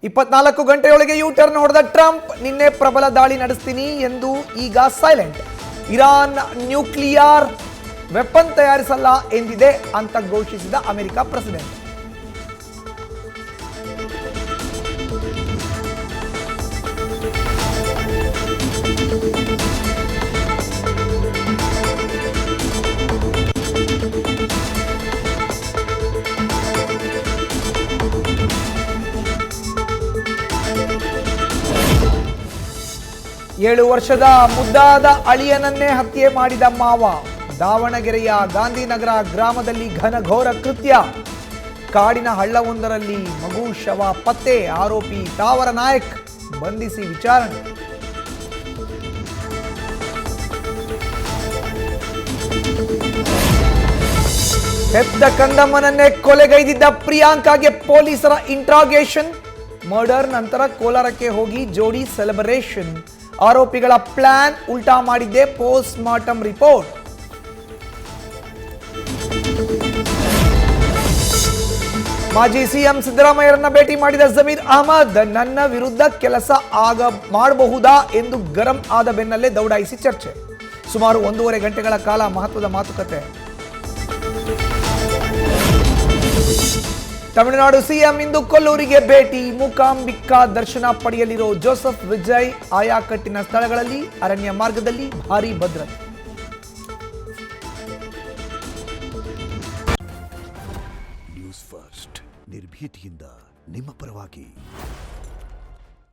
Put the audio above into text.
24 ಗಂಟೆಯೊಳಗೆ you turn ಹೊಡೆದ Trump, ನಿನ್ನೆ ಪ್ರಬಲ ದಾಳಿ ನಡೆಸ್ತೀನಿ ಎಂದು ಈಗ ಸೈಲೆಂಟ್. ಇರಾನ್ ನ್ಯೂಕ್ಲಿಯರ್ ವೆಪನ್ ತಯಾರಿಸಲ್ಲ ಎಂದಿದೆ ಅಂತ ಘೋಷಿಸಿದ ಅಮೆರಿಕ ಪ್ರೆಸಿಡೆಂಟ್. ಏಳು ವರ್ಷದ ಮುದ್ದಾದ ಅಳಿಯನನ್ನೇ ಹತ್ಯೆ ಮಾಡಿದ ಮಾವ. ದಾವಣಗೆರೆಯ ಗಾಂಧಿನಗರ ಗ್ರಾಮದಲ್ಲಿ ಘನಘೋರ ಕೃತ್ಯ. ಕಾಡಿನ ಹಳ್ಳವೊಂದರಲ್ಲಿ ಮಗು ಶವ ಪತ್ತೆ. ಆರೋಪಿ ತಾವರ ನಾಯಕ್ ಬಂಧಿಸಿ ವಿಚಾರಣೆ. ಹೆತ್ತ ಕಂದಮ್ಮನನ್ನೇ ಕೊಲೆಗೈದಿದ್ದ ಪ್ರಿಯಾಂಕಾಗೆ ಪೊಲೀಸರ ಇಂಟ್ರಾಗೇಷನ್. ಮರ್ಡರ್ ನಂತರ ಕೋಲಾರಕ್ಕೆ ಹೋಗಿ ಜೋಡಿ ಸೆಲೆಬ್ರೇಷನ್. ಆರೋಪಿಗಳ ಪ್ಲಾನ್ ಉಲ್ಟಾ ಮಾಡಿದ್ದೆ ಪೋಸ್ಟ್ ಮಾರ್ಟಮ್ ರಿಪೋರ್ಟ್. ಮಾಜಿ ಸಿಎಂ ಸಿದ್ದರಾಮಯ್ಯರನ್ನ ಭೇಟಿ ಮಾಡಿದ ಜಮೀರ್ ಅಹಮದ್, ನನ್ನ ವಿರುದ್ಧ ಕೆಲಸ ಮಾಡಬಹುದಾ ಎಂದು ಗರಂ ಆದ ಬೆನ್ನಲ್ಲೇ ದೌಡಾಯಿಸಿ ಚರ್ಚೆ. ಸುಮಾರು 1.5 ಗಂಟೆಗಳ ಕಾಲ ಮಹತ್ವದ ಮಾತುಕತೆ. ತಮಿಳುನಾಡು ಸಿಎಂ ಇಂದು ಕೊಲ್ಲೂರಿಗೆ ಭೇಟಿ. ಮೂಕಾಂಬಿಕಾ ದರ್ಶನ ಪಡೆಯಲಿರೋ ಜೋಸೆಫ್ ವಿಜಯ್. ಆಯಾಕಟ್ಟಿನ ಸ್ಥಳಗಳಲ್ಲಿ ಅರಣ್ಯ ಮಾರ್ಗದಲ್ಲಿ ಭಾರೀ ಭದ್ರತೆ. ನ್ಯೂಸ್ ಫಸ್ಟ್, ನಿರ್ಭೀತಿಯಿಂದ ನಿಮ್ಮ ಪರವಾಗಿ.